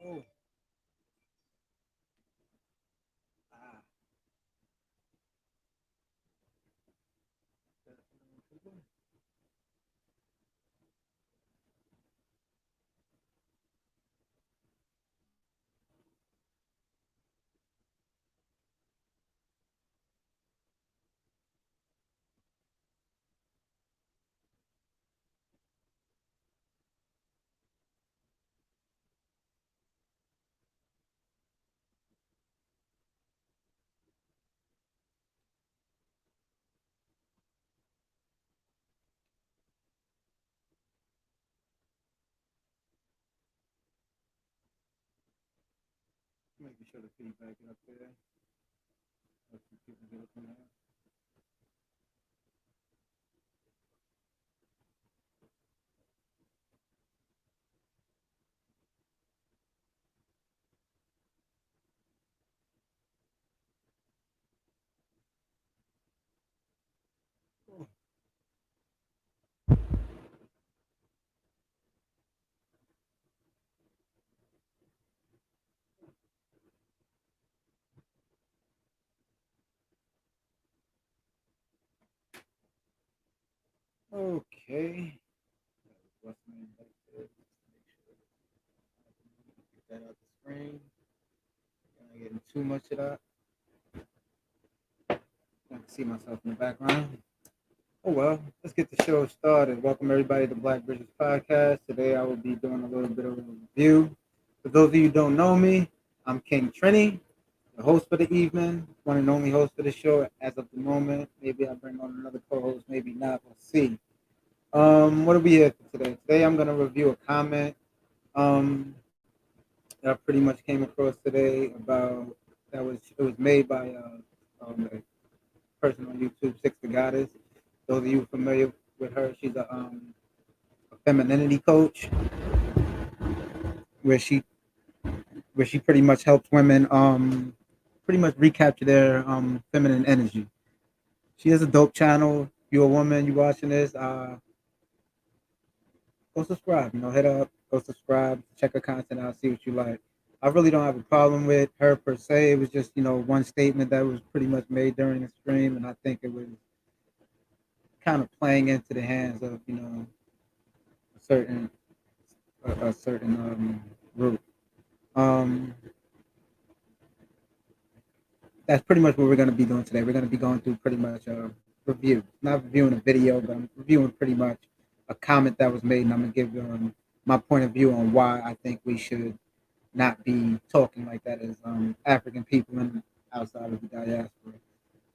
Oh. Ah. Making sure the feedback get up there. Let some people get up in there. Oh. Okay. What's the name right there? Make sure get that out the screen. Not getting too much of that. I can see myself in the background. Oh well, let's get the show started. Welcome everybody to Black Bridges Podcast. Today I will be doing a little bit of a review. For those of you who don't know me, I'm King Trini, the host for the evening, one and only host for the show as of the moment. Maybe I'll bring on another co-host, maybe not. We'll see. What are we here for today? Today I'm gonna review a comment um, that I pretty much came across today about it was made by a person on YouTube, Six the Goddess. Those of you familiar with her, she's a femininity coach where she pretty much helps women pretty much recapture their feminine energy. She has a dope channel. If you're a woman, you watching this, go subscribe. Hit up, go subscribe, check her content out, see what you like. I really don't have a problem with her per se. It was just one statement that was pretty much made during the stream, and I think it was kind of playing into the hands of a certain a certain group. Um, that's pretty much what we're going to be doing today. We're going to be going through pretty much a review, not reviewing a video, but I'm reviewing pretty much a comment that was made, and I'm going to give my point of view on why I think we should not be talking like that as African people and outside of the diaspora.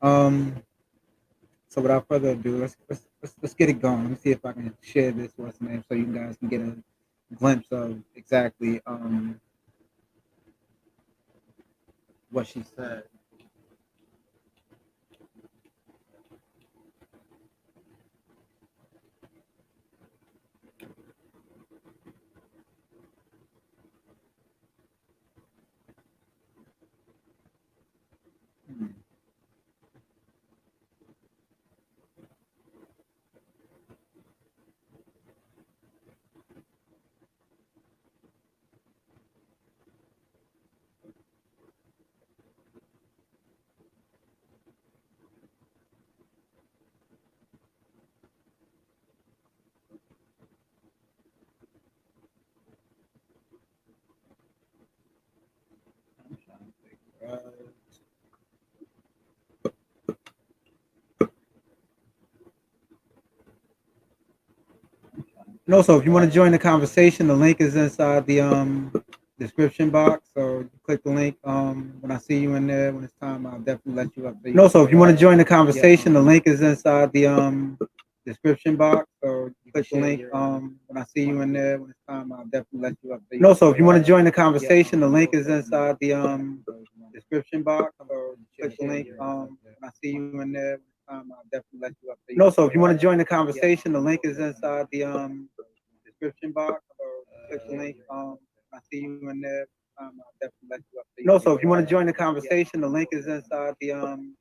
Um, so without further ado, let's get it going. Let me see if I can share this what's the name so you guys can get a glimpse of exactly what she said. Hmm. I'm trying to figure out. And also, if you want to join the conversation, the link is inside the description box. So you click the link. When I see you in there, when it's time, I'll definitely let you up. And also, if you want to join the conversation, the link is inside the description box. So you click the link. When I see you in there, when it's time, I'll definitely let you up. And also, if you want to join the conversation, the link is inside the description box. So click the link. When I see you in there, when it's time, I'll definitely let you up. And also, if you want to join the conversation, the link is inside the description box. So click the link. I see you in there. I'll definitely let you up. And also, if you want to join the conversation, the link is inside the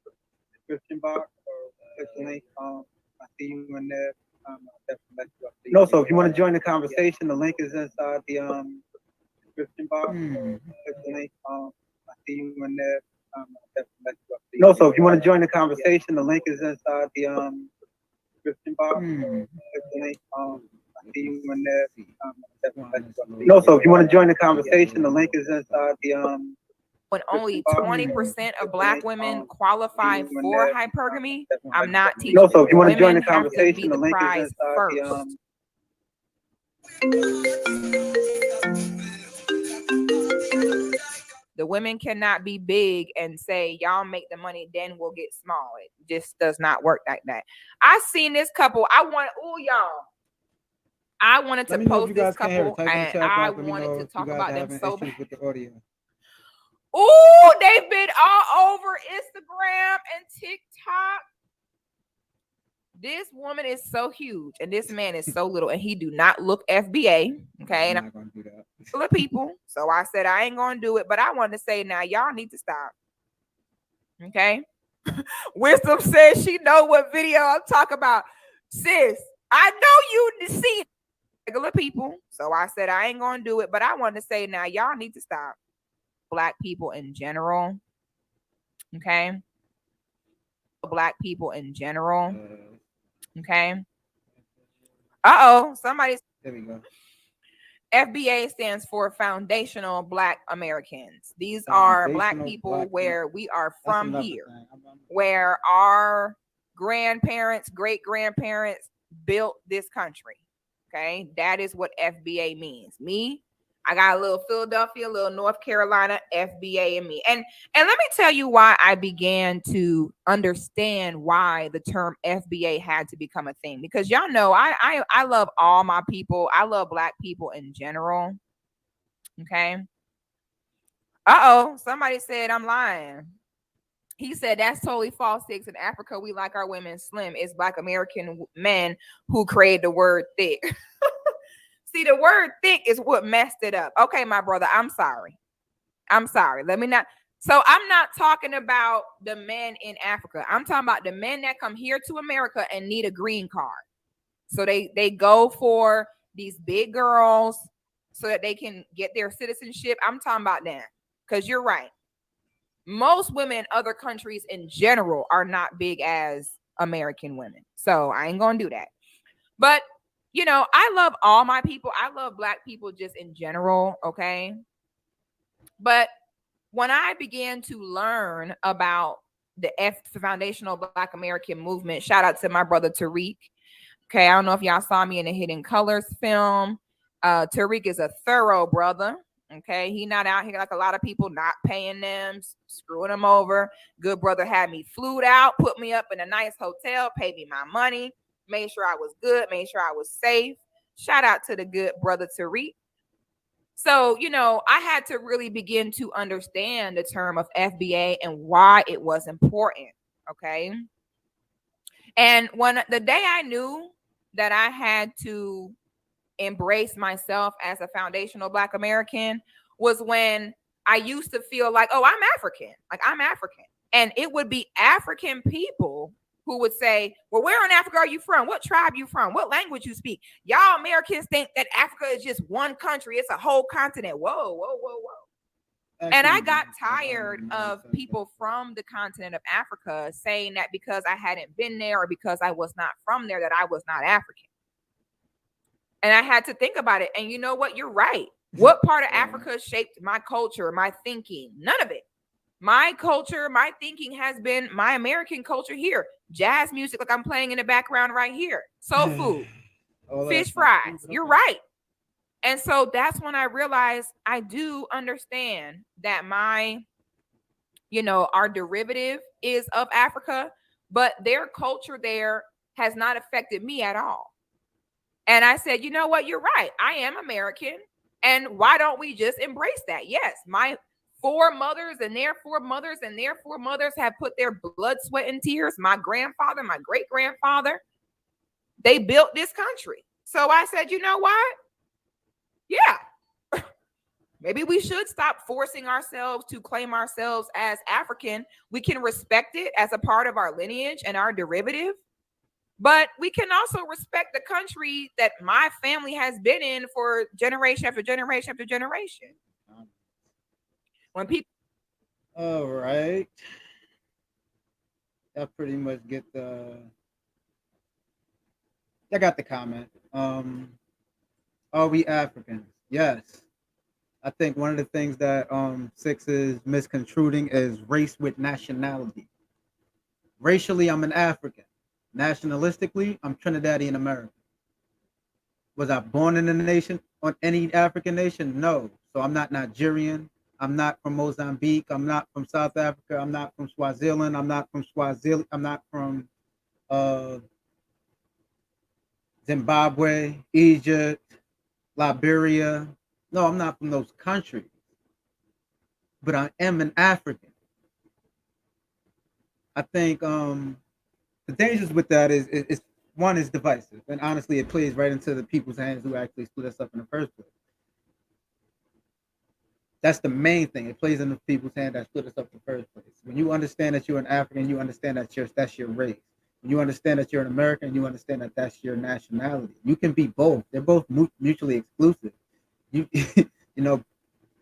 description box. So click the link. I see you in there. I'll definitely let you up. And also, if you want to join the conversation, the link is inside the description box. Click the link. I see you in there. No, so if you want to join the conversation, the link is inside the description box. Click the link. I see you in there. No, so if you want to join the conversation, the link is inside the when only 20% of Black women qualify for hypergamy, I'm not teaching. No, so if you want to join Women the have to be conversation, the the link is prize inside The women cannot be big and say, y'all make the money, then we'll get small. It just does not work like that. I seen this couple. I wanted to post this couple, and I wanted to talk about them so bad. Oh, they've been all over Instagram and TikTok. This woman is so huge, and this man is so little, and he do not look FBA. Okay, and I'm not gonna do that. Full of people. So I said I ain't gonna do it, but I wanted to say now y'all need to stop. Okay. Wisdom says she know what video I'm talking about. Sis, I know you see regular people. So I said I ain't gonna do it, but I wanted to say now y'all need to stop. Black people in general. Okay. Black people in general. Okay. Somebody. There we go. FBA stands for Foundational Black Americans. These are Black people where we are from here, where our grandparents, great-grandparents built this country. Okay, that is what FBA means. Me, I got a little Philadelphia, a little North Carolina, FBA in me. And let me tell you why I began to understand why the term FBA had to become a thing. Because y'all know I love all my people. I love Black people in general. Okay. Somebody said I'm lying. He said that's totally false. Six in Africa, we like our women slim. It's Black American men who created the word thick. See, the word thick is what messed it up. Okay, my brother, I'm sorry. Let me not. So I'm not talking about the men in Africa. I'm talking about the men that come here to America and need a green card. So they go for these big girls so that they can get their citizenship. I'm talking about that. Because you're right. Most women in other countries in general are not big as American women. So I ain't going to do that. But you know, I love all my people. I love Black people just in general, okay? But when I began to learn about the Foundational Black American movement, shout out to my brother Tariq. Okay, I don't know if y'all saw me in the Hidden Colors film. Tariq is a thorough brother, okay? He not out here like a lot of people, not paying them, screwing them over. Good brother had me flued out, put me up in a nice hotel, paid me my money. Made sure I was good, made sure I was safe. Shout out to the good brother Tariq. So, you know, I had to really begin to understand the term of FBA and why it was important. Okay. And when the day I knew that I had to embrace myself as a foundational Black American was when I used to feel like, oh, I'm African. Like I'm African. And it would be African people who would say, well, where in Africa are you from? What tribe you from? What language you speak? Y'all Americans think that Africa is just one country. It's a whole continent. Whoa. And I got tired of people from the continent of Africa saying that because I hadn't been there or because I was not from there, that I was not African. And I had to think about it. And you know what? You're right. What part of Africa shaped my culture, my thinking? None of it. My culture, my thinking has been my American culture here. Jazz music, like I'm playing in the background right here. Soul food, fish fries. You're right. And so that's when I realized I do understand that our derivative is of Africa, but their culture there has not affected me at all. And I said, you know what? You're right. I am American. And why don't we just embrace that? Yes, my four mothers and their four mothers and their four mothers have put their blood, sweat, and tears. My grandfather, my great-grandfather, they built this country. So I said, you know what? Yeah. Maybe we should stop forcing ourselves to claim ourselves as African. We can respect it as a part of our lineage and our derivative. But we can also respect the country that my family has been in for generation after generation after generation. When people All right. That pretty much get the. I got the comment. Are we Africans? Yes. I think one of the things that Six is misconstruing is race with nationality. Racially, I'm an African. Nationalistically, I'm Trinidadian American. Was I born in a nation on any African nation? No. So I'm not Nigerian. I'm not from Mozambique. I'm not from South Africa. I'm not from Swaziland. I'm not from Swaziland. I'm not from uh, Zimbabwe, Egypt, Liberia. No, I'm not from those countries, but I am an African. I think the dangers with that is one is divisive, and honestly, it plays right into the people's hands who actually split us up in the first place. That's the main thing. It plays in the people's hand that split us up in the first place. When you understand that you're an African, you understand that that's your race. When you understand that you're an American, you understand that that's your nationality. You can be both. They're both mutually exclusive. You you know,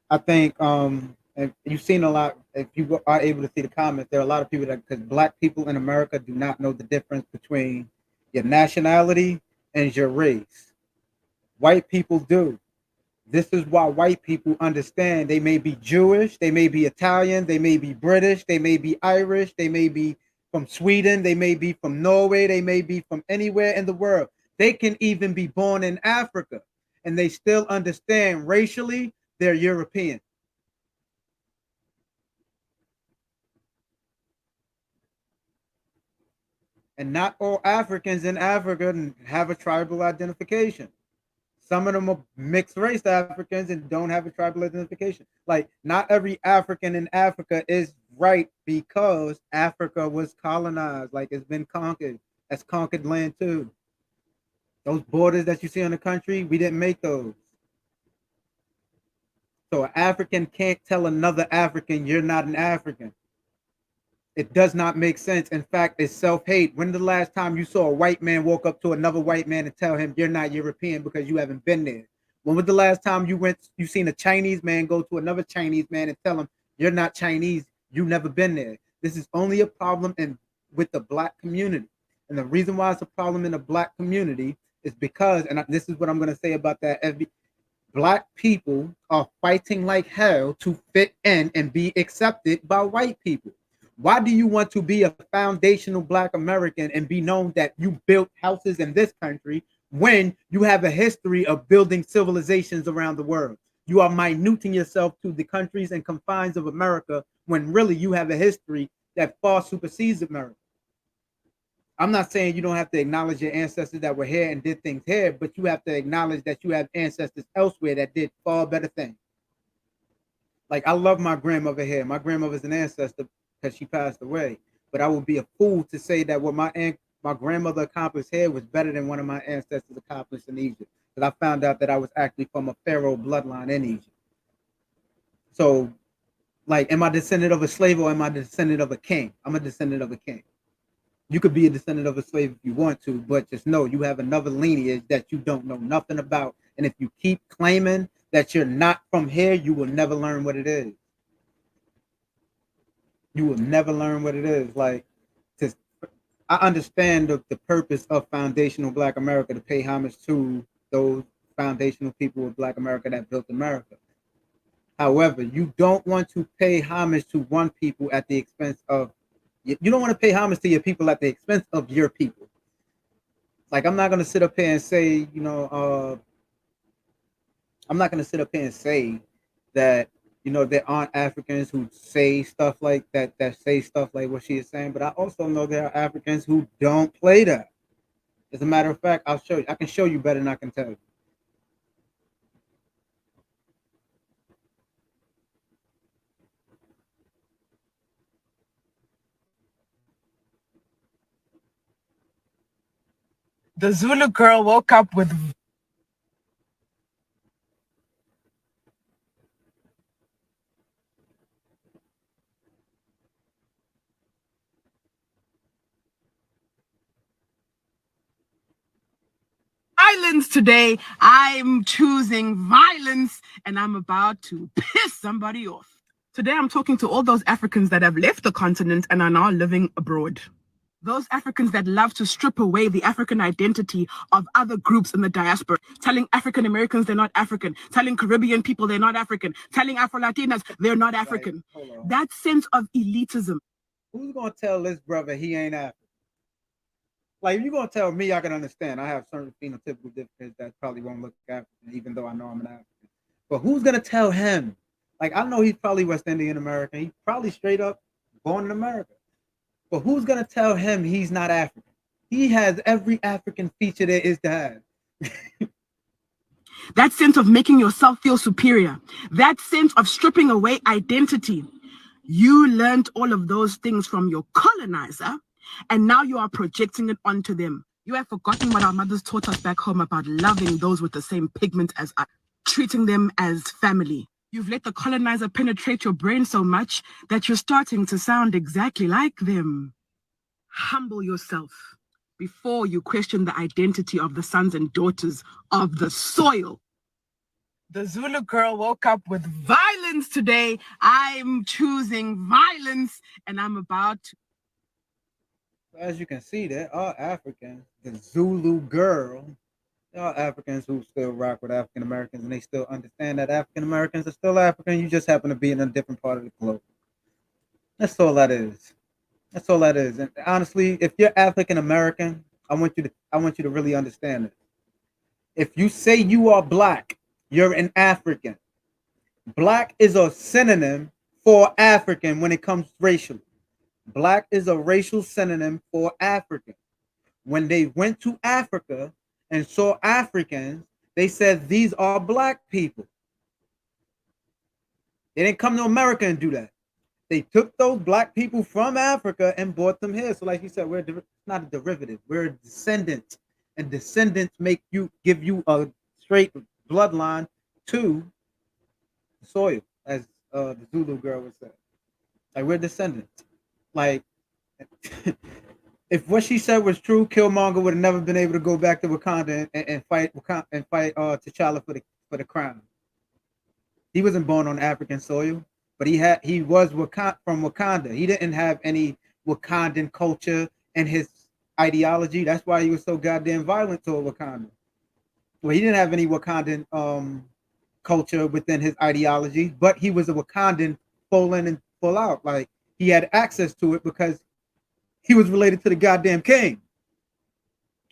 I think and you've seen a lot. If you are able to see the comments, there are a lot of people that because black people in America do not know the difference between your nationality and your race. White people do. This is why white people understand they may be Jewish, they may be Italian, they may be British, they may be Irish, they may be from Sweden, they may be from Norway, they may be from anywhere in the world. They can even be born in Africa and they still understand racially they're European. And not all Africans in Africa have a tribal identification. Some of them are mixed race Africans and don't have a tribal identification. Like, not every African in Africa is right because Africa was colonized. Like, it's been conquered. That's conquered land too. Those borders that you see in the country, we didn't make those. So an African can't tell another African, you're not an African. It does not make sense. In fact, it's self-hate. When the last time you saw a white man walk up to another white man and tell him you're not European because you haven't been there? When was the last time you seen a Chinese man go to another Chinese man and tell him you're not Chinese, you never been there? This is only a problem with the black community. And the reason why it's a problem in the black community is because, and this is what I'm going to say about that, black people are fighting like hell to fit in and be accepted by white people. Why do you want to be a foundational black American and be known that you built houses in this country when you have a history of building civilizations around the world? You are minuting yourself to the countries and confines of America when really you have a history that far supersedes America. I'm not saying you don't have to acknowledge your ancestors that were here and did things here, but you have to acknowledge that you have ancestors elsewhere that did far better things. Like, I love my grandmother here. My grandmother's an ancestor because she passed away. But I would be a fool to say that what my grandmother accomplished here was better than one of my ancestors accomplished in Egypt. Because I found out that I was actually from a pharaoh bloodline in Egypt. So, like, am I descendant of a slave or am I descendant of a king? I'm a descendant of a king. You could be a descendant of a slave if you want to, but just know you have another lineage that you don't know nothing about. And if you keep claiming that you're not from here, you will never learn what it is. You will never learn what it is. Like, just, I understand the purpose of foundational Black America to pay homage to those foundational people of Black America that built America. However, you don't want to pay homage to one people at the expense of, you don't want to pay homage to your people at the expense of your people. Like, I'm not going to sit up here and say, I'm not going to sit up here and say that, there aren't Africans who say stuff like that say stuff like what she is saying. But I also know there are Africans who don't play that. As a matter of fact, I'll show you. I can show you better than I can tell you. The Zulu girl woke up with violence today. I'm choosing violence and I'm about to piss somebody off. Today, I'm talking to all those Africans that have left the continent and are now living abroad. Those Africans that love to strip away the African identity of other groups in the diaspora, telling African Americans they're not African, telling Caribbean people they're not African, telling Afro-Latinas they're not African. That sense of elitism. Who's gonna tell this brother he ain't African? Like, if you're gonna tell me, I can understand. I have certain phenotypical differences that probably won't look African, even though I know I'm an African. But who's gonna tell him? Like, I know he's probably West Indian American. He's probably straight up born in America. But who's gonna tell him he's not African? He has every African feature there is to have. That sense of making yourself feel superior, that sense of stripping away identity. You learned all of those things from your colonizer, and now you are projecting it onto them. You have forgotten what our mothers taught us back home about loving those with the same pigment as us, treating them as family. You've let the colonizer penetrate your brain so much that you're starting to sound exactly like them. Humble yourself before you question the identity of the sons and daughters of the soil. The Zulu girl woke up with violence today. I'm choosing violence, and I'm about to. As you can see, there are Africans. The Zulu girl. There are Africans who still rock with African Americans, and they still understand that African Americans are still African. You just happen to be in a different part of the globe. That's all that is. That's all that is. And honestly, if you're African American, I want you to really understand it. If you say you are black, you're an African. Black is a synonym for African when it comes racially. Black is a racial synonym for African. When they went to Africa and saw Africans, they said these are black people. They didn't come to America and do that. They took those black people from Africa and brought them here. So, like you said, we're not a derivative. We're a descendant, and descendants give you a straight bloodline to the soil, as the Zulu girl would say. Like, we're descendants. Like, if what she said was true, Killmonger would have never been able to go back to Wakanda and fight T'Challa for the crown. He wasn't born on African soil, but he was from Wakanda. He didn't have any Wakandan culture in his ideology. That's why he was so goddamn violent toward Wakanda. Well, he didn't have any Wakandan culture within his ideology, but he was a Wakandan full in and full out. Like, he had access to it because he was related to the goddamn king.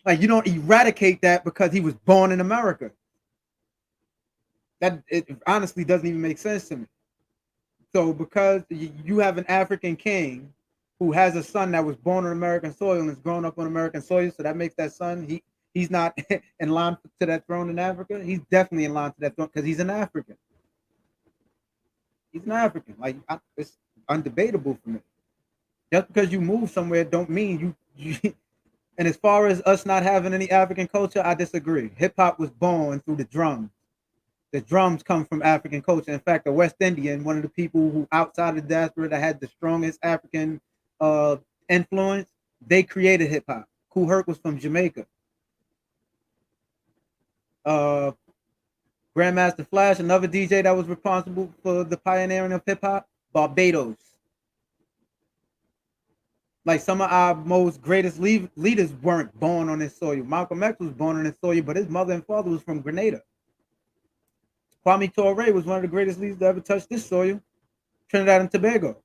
Like, you don't eradicate that because he was born in America. That it honestly doesn't even make sense to me. So because you have an African king who has a son that was born on American soil and is grown up on American soil, so that makes that son, he's not in line to that throne in Africa. He's definitely in line to that throne because he's an African. He's an African. Like, it's undebatable for me. Just because you move somewhere don't mean you and as far as us not having any African culture, I disagree. Hip hop was born through the drums. The drums come from African culture. In fact, the West Indian, one of the people who outside of the diaspora that had the strongest African influence, they created hip hop. Kool Herc was from Jamaica. Grandmaster Flash, another DJ that was responsible for the pioneering of hip hop, Barbados. Like, some of our most greatest leaders weren't born on this soil. Malcolm X was born on this soil, but his mother and father was from Grenada. Kwame Ture was one of the greatest leaders to ever touch this soil, Trinidad and Tobago.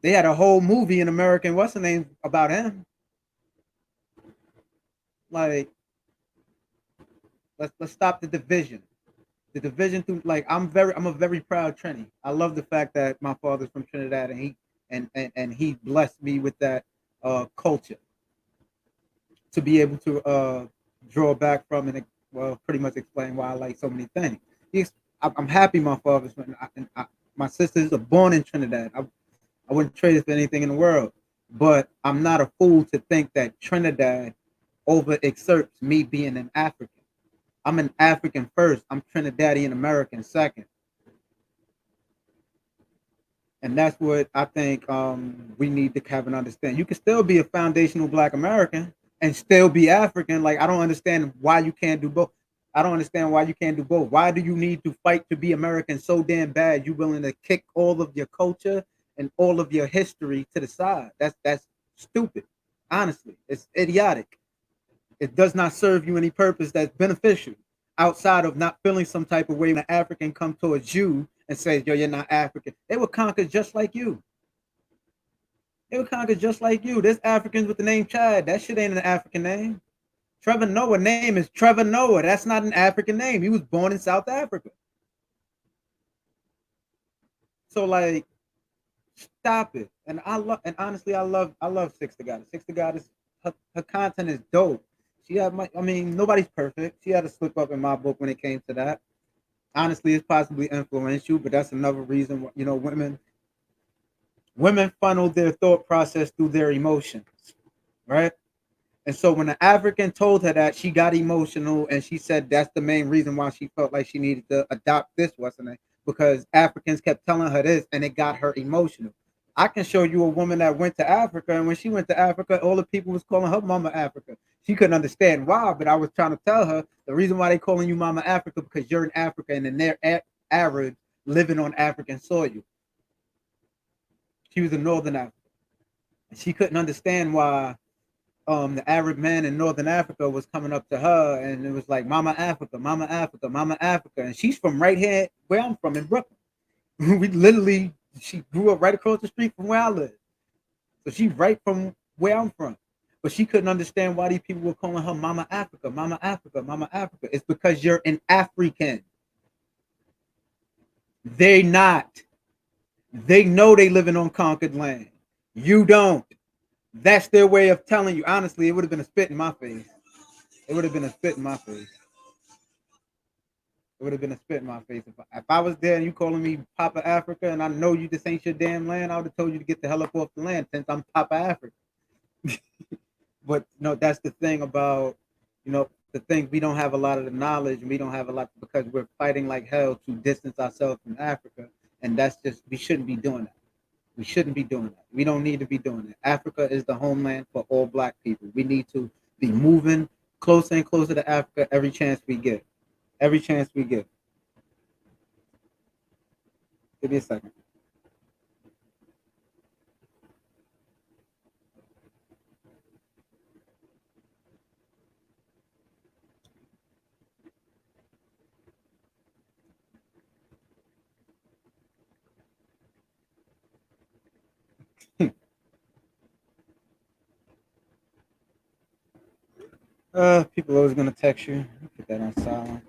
They had a whole movie in American what's the name about him. Like, let's stop the division. The division through, like, I'm a very proud Trini. I love the fact that my father's from Trinidad and he blessed me with that culture to be able to draw back from and pretty much explain why I like so many things. I'm happy my father's from, my sisters are born in Trinidad. I wouldn't trade it for anything in the world, but I'm not a fool to think that Trinidad over excerpts me being an African. I'm an African first. I'm Trinidadian American second. And that's what I think we need to have an understanding. You can still be a foundational Black American and still be African. Like, I don't understand why you can't do both. I don't understand why you can't do both. Why do you need to fight to be American so damn bad? You willing to kick all of your culture and all of your history to the side? That's stupid. Honestly, it's idiotic. It does not serve you any purpose that's beneficial outside of not feeling some type of way when an African come towards you and says, yo, you're not African. They were conquered just like you. They were conquered just like you. There's Africans with the name Chad. That shit ain't an African name. Trevor Noah name is Trevor Noah. That's not an African name. He was born in South Africa. So like, stop it. And honestly, I love Six the Goddess. Six the Goddess, her content is dope. She had nobody's perfect. She had a slip up in my book when it came to that. Honestly, it's possibly influential, but that's another reason, women funnel their thought process through their emotions, right? And so when the African told her that, she got emotional, and she said that's the main reason why she felt like she needed to adopt this Western name, because Africans kept telling her this, and it got her emotional. I can show you a woman that went to Africa, and when she went to Africa, all the people was calling her Mama Africa. She couldn't understand why, but I was trying to tell her the reason why they calling you Mama Africa, because you're in Africa, and then they're Arabs living on African soil. She was in Northern Africa, and she couldn't understand why the Arab man in Northern Africa was coming up to her, and it was like, Mama Africa, Mama Africa, Mama Africa. And she's from right here where I'm from in Brooklyn. She grew up right across the street from where I live. So she's right from where I'm from. But she couldn't understand why these people were calling her Mama Africa, Mama Africa, Mama Africa. It's because you're an African. They not. They know they living on conquered land. You don't. That's their way of telling you. Honestly, it would have been a spit in my face. It would have been a spit in my face. It would have been a spit in my face. If I was there and you calling me Papa Africa, and I know you just ain't your damn land, I would have told you to get the hell up off the land since I'm Papa Africa. But that's the thing about, the thing, we don't have a lot of the knowledge, and we don't have a lot because we're fighting like hell to distance ourselves from Africa. And that's just, we shouldn't be doing that. We shouldn't be doing that. We don't need to be doing that. Africa is the homeland for all Black people. We need to be moving closer and closer to Africa every chance we get. Every chance we get. Give me a second. People always gonna text you. Put that on silent.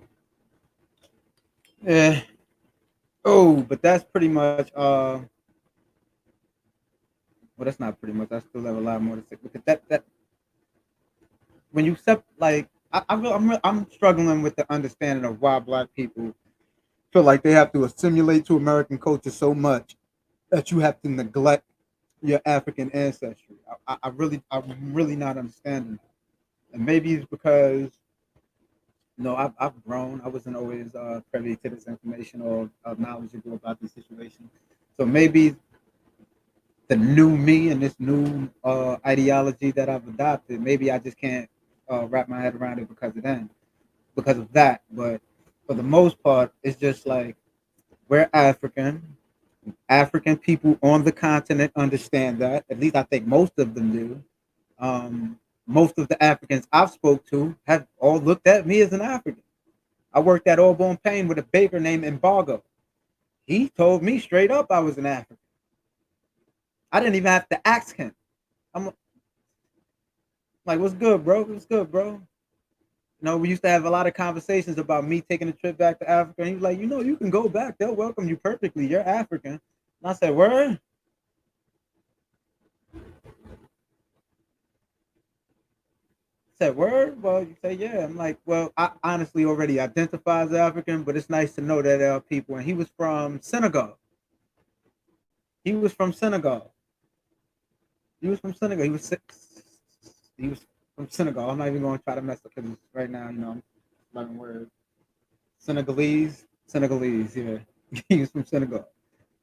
Yeah. Oh, but that's pretty much well, that's not pretty much. I still have a lot more to say because that when you step like I'm struggling with the understanding of why Black people feel like they have to assimilate to American culture so much that you have to neglect your African ancestry. I'm really not understanding that. And maybe it's because I've grown. I wasn't always privy to this information or knowledgeable about these situations. So maybe the new me and this new ideology that I've adopted, maybe I just can't wrap my head around it because of that. But for the most part, it's just like we're African. African people on the continent understand that. At least I think most of them do. Most of the Africans I've spoke to have all looked at me as an African. I worked at Auburn Payne with a baker named Embargo. He told me straight up I was an African. I didn't even have to ask him. I'm like, what's good, bro? What's good, bro? We used to have a lot of conversations about me taking a trip back to Africa. And he was like, you can go back. They'll welcome you perfectly. You're African. And I said, word? Said word? Well, you say yeah. I'm like, well, I honestly already identify as African, but it's nice to know that there are people. And he was from Senegal. He was from Senegal. He was from Senegal. He was from Senegal. I'm not even going to try to mess up because right now, I'm learning words. Senegalese, yeah. He was from Senegal.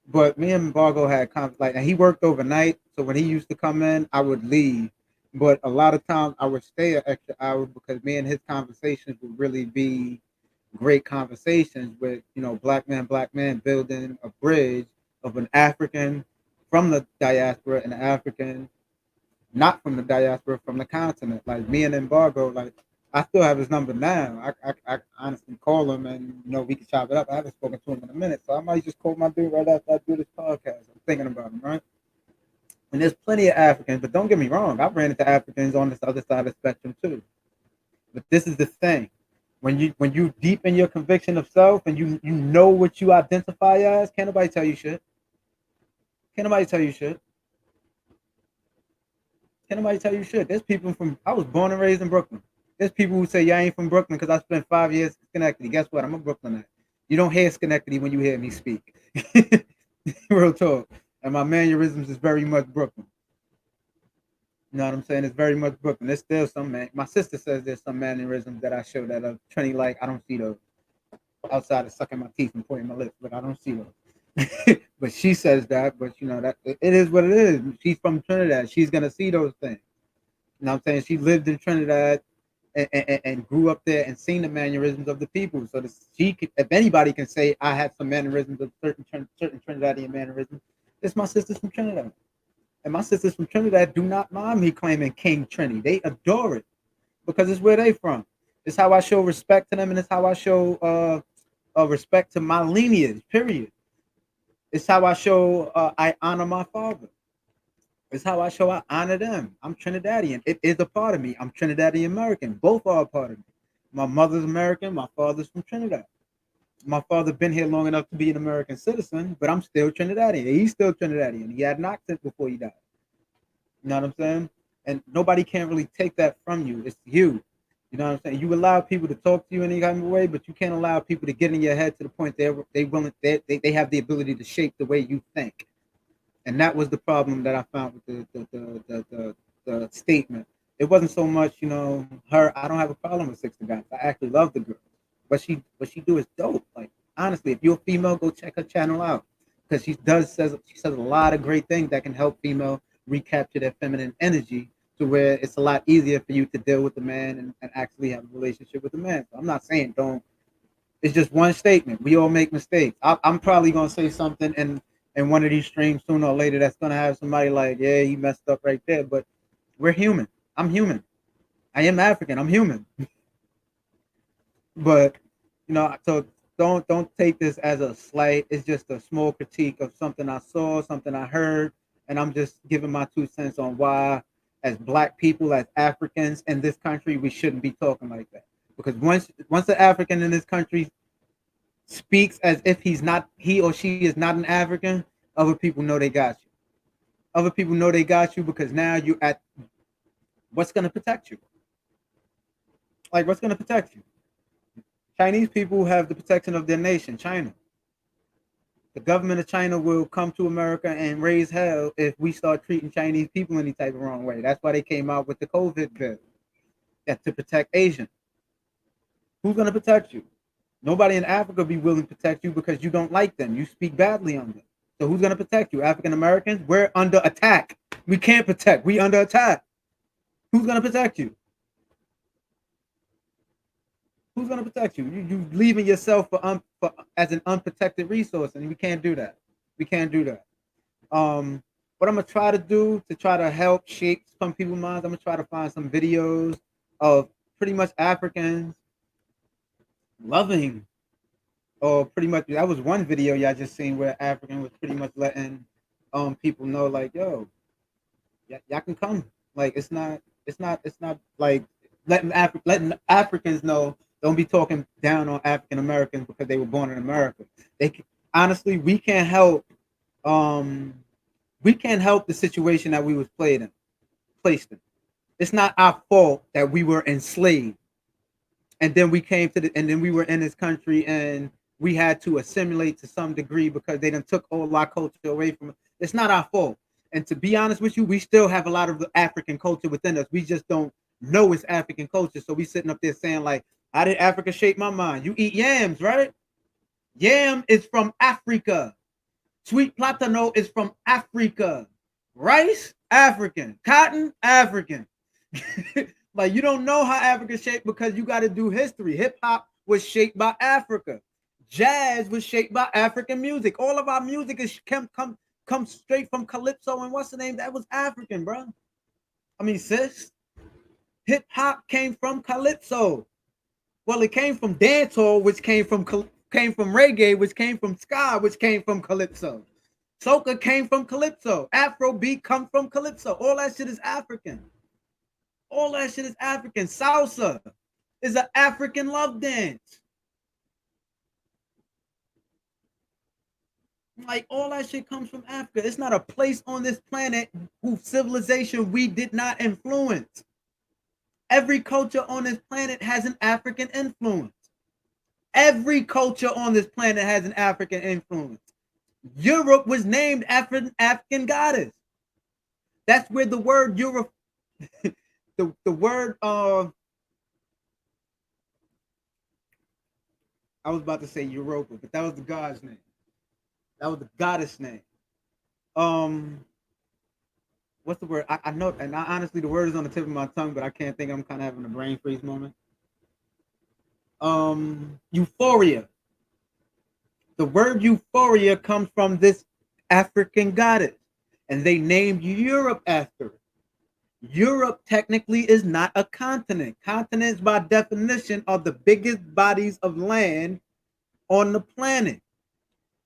But me and Bargo had and he worked overnight. So when he used to come in, I would leave. But a lot of times I would stay an extra hour because me and his conversations would really be great conversations with, you know, black man building a bridge of an African from the diaspora and an African not from the diaspora, from the continent. Like me and Embargo, like I still have his number now. I honestly call him and, you know, we can chop it up. I haven't spoken to him in a minute, so I might just call my dude right after I do this podcast. I'm thinking about him, right? And there's plenty of Africans, but don't get me wrong, I've ran into Africans on this other side of the spectrum too. But this is the thing. When you deep in your conviction of self and you know what you identify as, can't nobody tell you shit. Can't nobody tell you shit. Can't nobody tell you shit. There's people from, I was born and raised in Brooklyn. There's people who say, yeah, I ain't from Brooklyn because I spent 5 years in Schenectady. Guess what? I'm a Brooklynite. You don't hear Schenectady when you hear me speak. Real talk. And my mannerisms is very much Brooklyn. You know what I'm saying? It's very much Brooklyn. There's still some man. My sister says there's some mannerisms that I show that are Trini like. I don't see those. Outside of sucking my teeth and pointing my lips, but I don't see those. But she says that, but you know, that it is what it is. She's from Trinidad. She's gonna see those things. You know what I'm saying? She lived in Trinidad and grew up there and seen the mannerisms of the people. So she could, if anybody can say I had some mannerisms of certain Trinidadian mannerisms, it's my sisters from Trinidad. And my sisters from Trinidad do not mind me claiming King Trini. They adore it because it's where they from. It's how I show respect to them, and it's how I show respect to my lineage, period. It's how I show I honor my father. It's how I show I honor them. I'm Trinidadian. It is a part of me. I'm Trinidadian American. Both are a part of me. My mother's American. My father's from Trinidad. My father been here long enough to be an American citizen, but I'm still Trinidadian. He's still Trinidadian. He had an accent before he died. You know what I'm saying? And nobody can really take that from you. It's you. You know what I'm saying? You allow people to talk to you in any kind of way, but you can't allow people to get in your head to the point they have the ability to shape the way you think. And that was the problem that I found with the statement. It wasn't so much, you know, her. I don't have a problem with 60 guys. I actually love the girl. What she do is dope. Like honestly, if you're a female, go check her channel out because she says a lot of great things that can help female recapture their feminine energy to where it's a lot easier for you to deal with the man and actually have a relationship with the man. So I'm not saying don't. It's just one statement. We all make mistakes. I'm probably gonna say something in one of these streams sooner or later that's gonna have somebody like, yeah, he messed up right there. But we're human. I'm human. I am African. I'm human. But you know, so don't take this as a slight. It's just a small critique of something I saw, something I heard, and I'm just giving my 2 cents on why, as Black people, as Africans in this country, we shouldn't be talking like that. Because once an African in this country speaks as if he or she is not an African, other people know they got you. Other people know they got you because now you at what's going to protect you. Like what's going to protect you? Chinese people have the protection of their nation, China. The government of China will come to America and raise hell if we start treating Chinese people any type of wrong way. That's why they came out with the COVID bill. That's to protect Asians. Who's going to protect you? Nobody in Africa be willing to protect you because you don't like them. You speak badly on them. So who's going to protect you? African Americans? We're under attack. We can't protect. We under attack. Who's going to protect you? Who's going to protect you? You leaving yourself as an unprotected resource, and we can't do that. We can't do that. What I'm going to try to do to try to help shape some people's minds, I'm going to try to find some videos of pretty much Africans loving, or pretty much, that was one video y'all just seen where African was pretty much letting people know like, yo, y'all can come. Like it's not like letting Africans know. Don't be talking down on African Americans because they were born in America. Honestly, we can't help the situation that we was placed in. It's not our fault that we were enslaved. And then we were in this country and we had to assimilate to some degree because they done took all our culture away from us. It's not our fault. And to be honest with you, we still have a lot of the African culture within us. We just don't know it's African culture. So we sitting up there saying like, how did Africa shape my mind? You eat yams, right? Yam is from Africa. Sweet platano is from Africa. Rice, African. Cotton, African. Like you don't know how Africa shaped because you got to do history. Hip hop was shaped by Africa. Jazz was shaped by African music. All of our music is come straight from Calypso and what's the name? That was African, bro. I mean, sis. Hip hop came from Calypso. Well, it came from dancehall, which came from reggae, which came from ska, which came from Calypso. Soca came from Calypso. Afrobeat come from Calypso. All that shit is African. All that shit is African. Salsa is an African love dance. Like, all that shit comes from Africa. It's not a place on this planet whose civilization we did not influence. Every culture on this planet has an African influence. Every culture on this planet has an African influence. Europe was named after an African goddess. That's where the word Europe, the word, I was about to say Europa, but that was the god's name. That was the goddess name. What's the word? I know, and honestly, the word is on the tip of my tongue, but I can't think. I'm kind of having a brain freeze moment. Euphoria. The word euphoria comes from this African goddess, and they named Europe after it. Europe technically is not a continent. Continents, by definition, are the biggest bodies of land on the planet.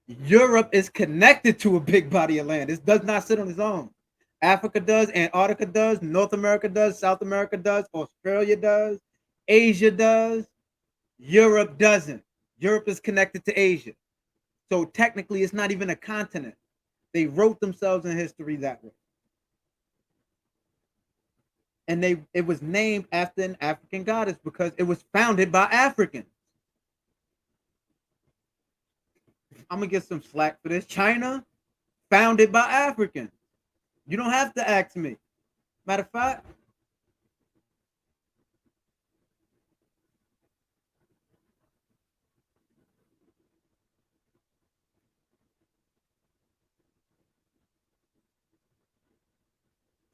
Europe is connected to a big body of land. It does not sit on its own. Africa does, Antarctica does, North America does, South America does, Australia does, Asia does, Europe doesn't. Europe is connected to Asia. So technically, it's not even a continent. They wrote themselves in history that way. And it was named after an African goddess because it was founded by Africans. I'm going to get some slack for this. China, founded by Africans. You don't have to ask me. Matter of fact,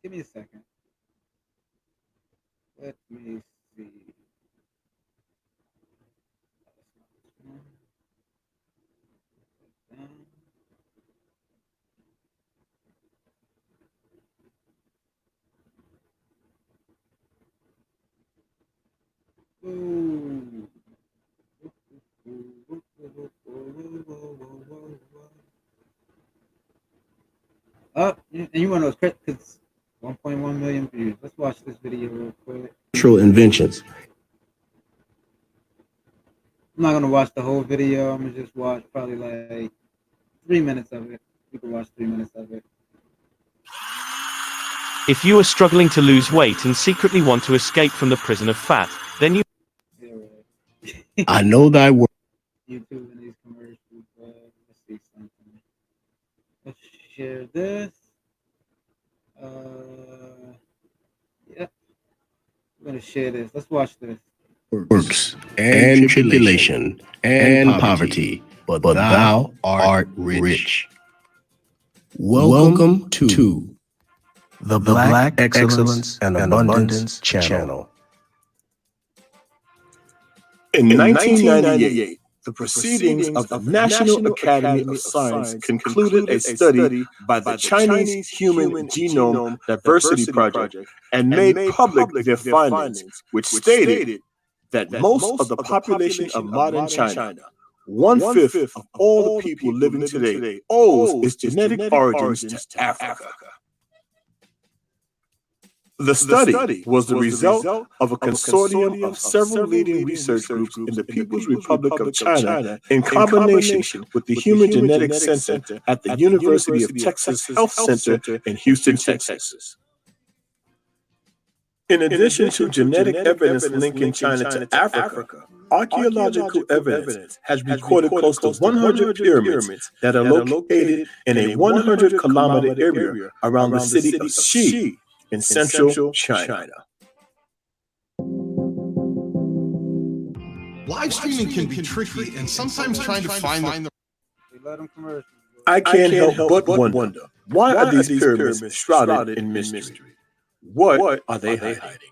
give me a second. Let me see. And you want to know, because 1.1 million views. Let's watch this video real quick. Natural inventions. I'm not gonna watch the whole video. I'm gonna just watch probably like 3 minutes of it. You can watch 3 minutes of it. If you are struggling to lose weight and secretly want to escape from the prison of fat, then you I know thy word. YouTube and these commercials. Let's see something. Let's share this. Yeah. I'm gonna share this. Let's watch this. Works and tribulation and poverty, but thou art rich. Welcome to the Black Excellence and Abundance Channel. In 1998, the proceedings of the National Academy of Science concluded a study by the Chinese Human Genome Diversity Project and made public their findings, which stated that most of the population of modern China, 1/5 of all the people living today, owes its genetic origins to Africa. The study was the result of a consortium of several leading research groups in the People's Republic of China in combination with the Human Genetics Center at the University of Texas Health Center in Houston, Texas. In addition to genetic evidence linking China to Africa, archaeological evidence has recorded close to 100 pyramids that are located in a 100-kilometer area around the city of Xi in central China. Live streaming can be tricky, and sometimes trying to find the... I can't help but wonder, why are these pyramids shrouded in mystery? What are they hiding?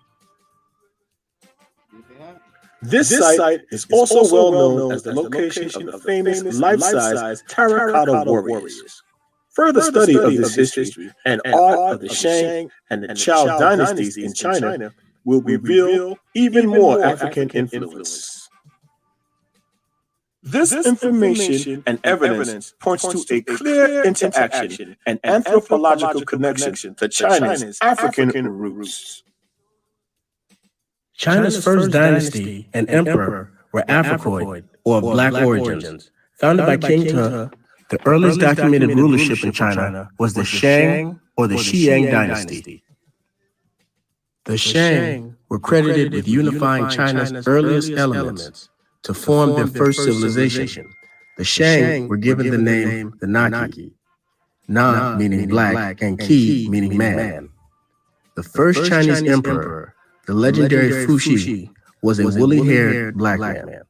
This site is also well known as the location of the famous life-size terracotta warriors. Further study of this history and art of the Shang and the Zhou dynasties in China will reveal even more African influence. This information and evidence points to a clear interaction and anthropological connection to China's African roots. China's first dynasty and emperor were Africoid, or of black origins. Founded by King Te, the earliest documented rulership in China was the Shang or the Xiang dynasty. The Shang were credited with unifying China's earliest elements to form their first civilization. The Shang were given the name the Naki, Na meaning black and Qi meaning man. The first Chinese emperor, the legendary Fuxi, was a woolly-haired black man.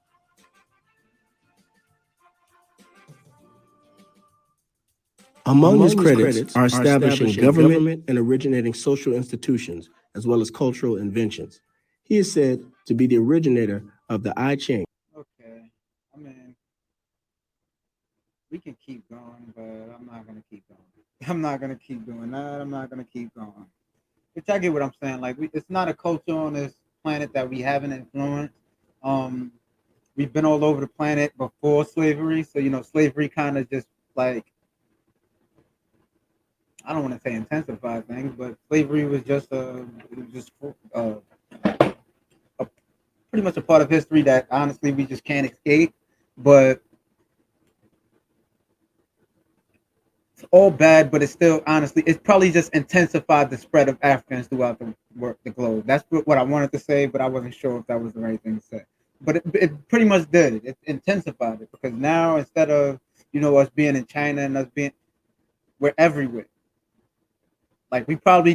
Among his credits are establishing government and originating social institutions, as well as cultural inventions. He is said to be the originator of the I Ching. Okay, I mean, we can keep going, but I'm not gonna keep going. I'm not gonna keep doing that. I'm not gonna keep going. Which I get what I'm saying. Like, it's not a culture on this planet that we haven't influenced. We've been all over the planet before slavery, so slavery kind of just like, I don't want to say intensified things, but slavery was just pretty much a part of history that honestly we just can't escape. But it's all bad, but it's still it's probably just intensified the spread of Africans throughout the globe. That's what I wanted to say, but I wasn't sure if that was the right thing to say. But it pretty much did. It intensified it, because now instead of us being in China and we're everywhere. Like we probably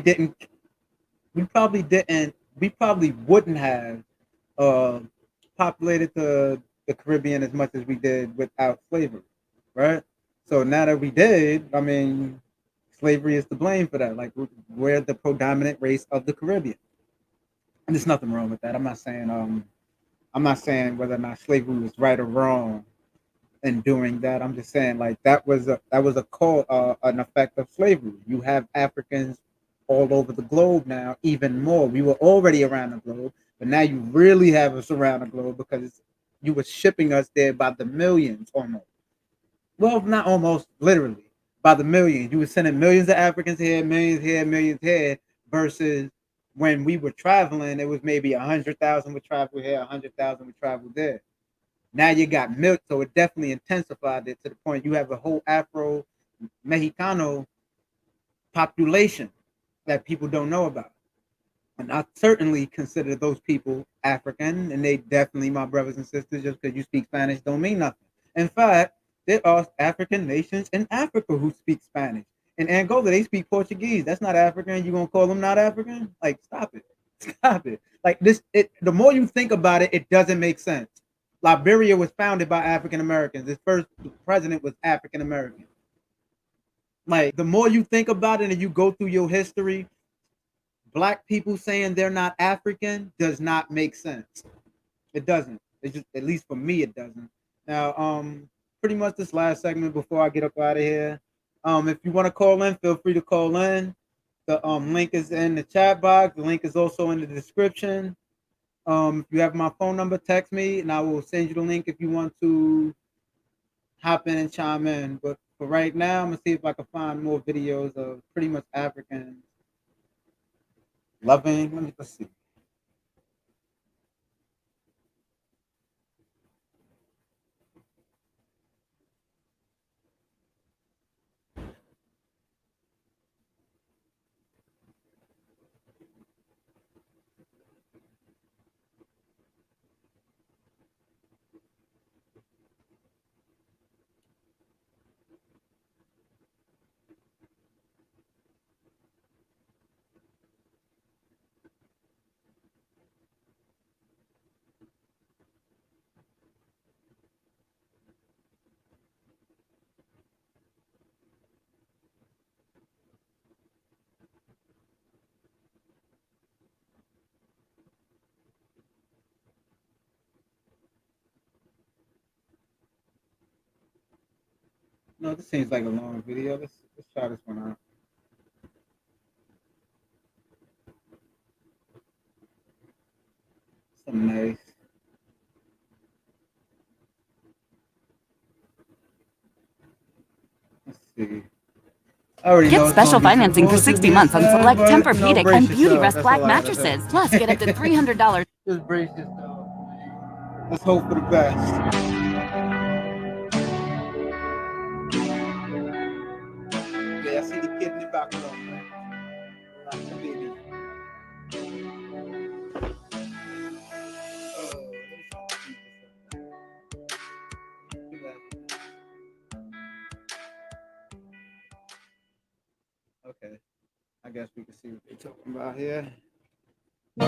wouldn't have populated the Caribbean as much as we did without slavery, right? So now that we did, I mean, slavery is to blame for that. Like we're the predominant race of the Caribbean, and there's nothing wrong with that. I'm not saying whether or not slavery was right or wrong in doing that. I'm just saying like that was an effect of slavery. You have Africans all over the globe now, even more. We were already around the globe, but now you really have us around the globe because you were shipping us there by the millions almost. Well, not almost, literally by the millions. You were sending millions of Africans here, millions here, versus when we were traveling, it was maybe 100,000 would travel here, 100,000 would travel there. Now you got milk, so it definitely intensified it to the point you have a whole Afro Mexicano population that people don't know about. And I certainly consider those people African, and they definitely my brothers and sisters. Just because you speak Spanish don't mean nothing. In fact, there are African nations in Africa who speak Spanish. In Angola, they speak Portuguese. That's not African. You gonna call them not African? Like, stop it. Stop it. Like this, the more you think about it, it doesn't make sense. Liberia was founded by African Americans. Its first president was African American. Like, the more you think about it and you go through your history, Black people saying they're not African does not make sense. It doesn't. It just, at least for me, it doesn't. Now, pretty much this last segment before I get up out of here. If you want to call in, feel free to call in. The link is in the chat box. The link is also in the description. If you have my phone number, text me, and I will send you the link if you want to hop in and chime in. But for right now, I'm gonna see if I can find more videos of pretty much Africans loving. Let's see. No, this seems like a long video. Let's try this one out. Some nice. Let's see. I already know Get it's special gonna be some financing for 60 bullshit months on this time, select but, Tempur-Pedic brace and Beauty yourself. Rest That's Black all I gotta say. mattresses. Plus, get up to $300. Just brace yourself. Let's hope for the best. Yeah, I see the kid in the background, man. Like the baby. Okay, I guess we can see what they're talking about here. I'm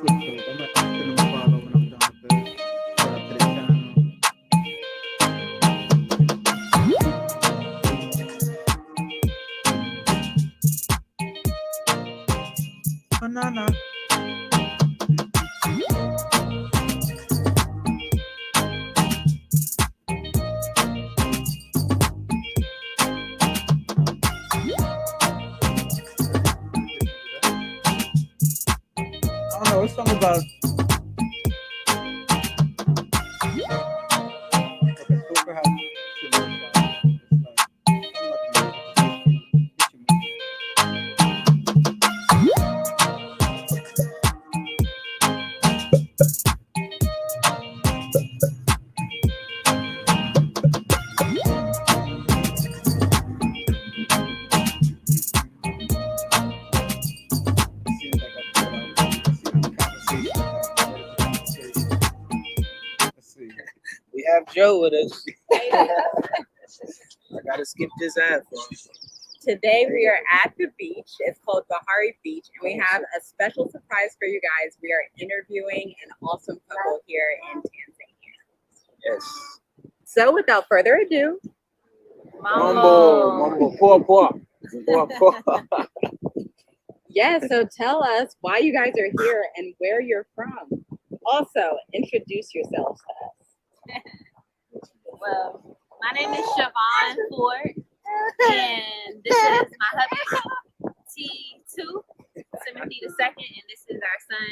gonna give them a follow when I'm done with this. Shout out to the channel. Banana. I don't know, it's something about super hot. We have Joe with us. I gotta skip this ad for him. Today we are at the beach. It's called Bahari Beach, and we have a special surprise for you guys. We are interviewing an awesome couple here in Tanzania. Yes. So without further ado, Mambo, poor. yeah, so tell us why you guys are here and where you're from. Also, introduce yourselves to us. Well, my name is Siobhan Ford, and this is my hubby, T2, Timothy the second, and this is our son,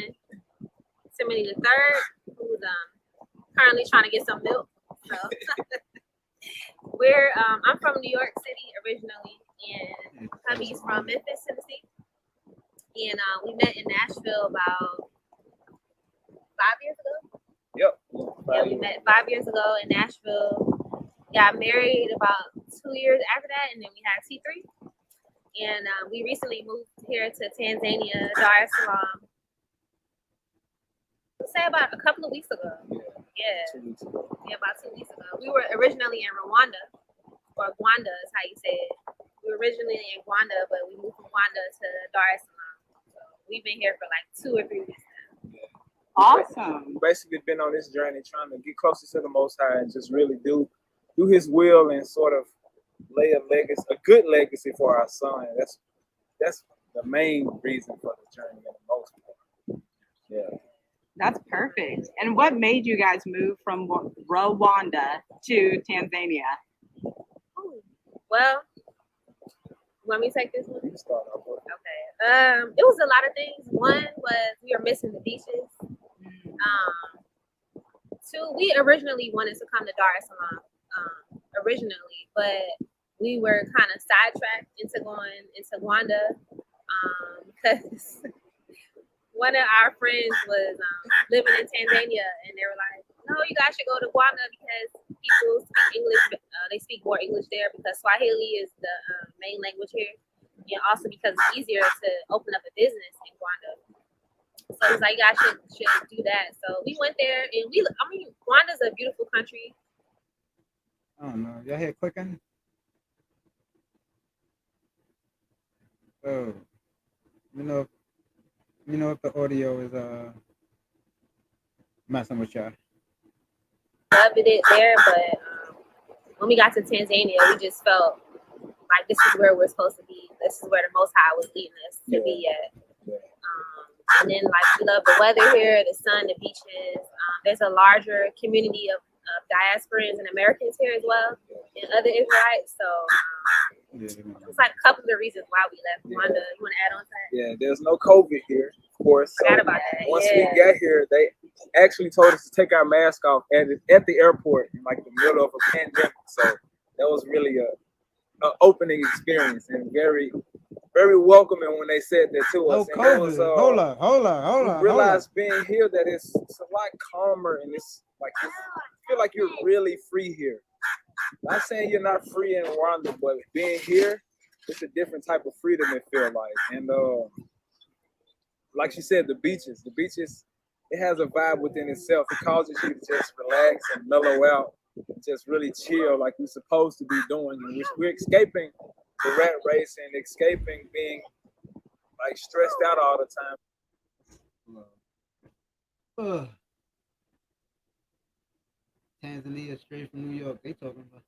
Timothy the third, who's currently trying to get some milk. So I'm from New York City originally, and hubby's from Memphis, Tennessee, and we met in Nashville about 5 years ago. Yep. Yeah, we met 5 years ago in Nashville. Got married about 2 years after that, and then we had T3. And we recently moved here to Tanzania, Dar es Salaam. Let's say about a couple of weeks ago. Yeah. 2 weeks ago. Yeah, about 2 weeks ago. We were originally in Rwanda, or Rwanda is how you say it. We were originally in Rwanda, but we moved from Rwanda to Dar es Salaam. So we've been here for like 2 or 3 weeks now. Awesome. Basically been on this journey trying to get closer to the Most High and just really do His will and sort of lay a legacy, a good legacy for our son. That's the main reason for the journey in the most part. Yeah. That's perfect. And what made you guys move from Rwanda to Tanzania? Well, want me to take this one? You can start off with it. Okay. It was a lot of things. One was we were missing the beaches. Two, we originally wanted to come to Dar es Salaam originally, but we were kind of sidetracked into going into Rwanda because one of our friends was living in Tanzania, and they were like, "No, you guys should go to Rwanda because people speak English. They speak more English there because Swahili is the main language here, and also because it's easier to open up a business in Rwanda." So it's like, you guys should do that. So we went there, and Rwanda's a beautiful country. I don't know. Y'all hear clicking? Oh, you know if the audio is messing with y'all. Loved it there, but when we got to Tanzania, we just felt like this is where we're supposed to be. This is where the Most High was leading us to be at. And then, like, we love the weather here, the sun, the beaches. There's a larger community of diasporans and Americans here as well, and other Israelites. So it's like a couple of the reasons why we left. Wanda, you want to add on to that? Yeah, there's no COVID here, of course. So Forgot about that. once we got here, they actually told us to take our mask off at the airport in like the middle of a pandemic. So that was really a opening experience and very, very welcoming when they said that to us. No And it COVID. was, Hold on. we realized being here that it's a lot calmer and it's like you feel like you're really free here. Not saying you're not free in Rwanda, but being here, it's a different type of freedom it feels like. And like she said, the beaches, it has a vibe within itself. It causes you to just relax and mellow out, just really chill like we're supposed to be doing. And we're escaping the rat race and escaping being like stressed out all the time. Tanzania straight from New York. They talking about.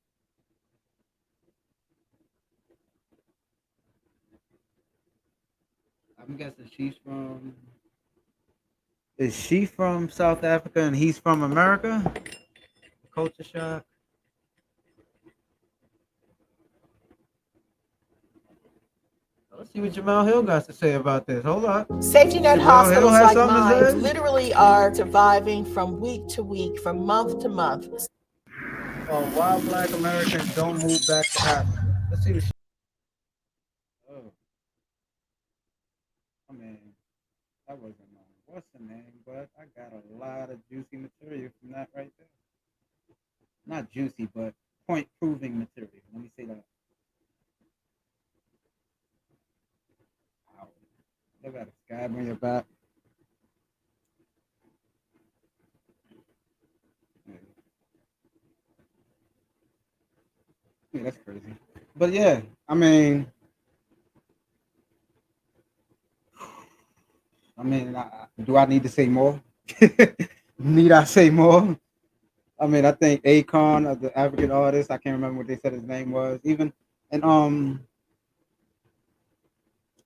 I'm guessing she's from. Is she from South Africa and he's from America? Culture shock. Let's see what Jamal Hill got to say about this. Hold on. Safety net Jamal Hill hospitals has like something to mine say? literally are surviving from week to week, from month to month. Why Black Americans don't move back to Africa? Let's see what she. Oh. I mean, that wasn't what's the name, but I got a lot of juicy material from that right there. Not juicy, but point proving material. Let me say that. Wow. You got a scab on your back. Yeah, that's crazy. But yeah, I mean, do I need to say more? Need I say more? I mean, I think Akon, the African artist, I can't remember what they said his name was. Even and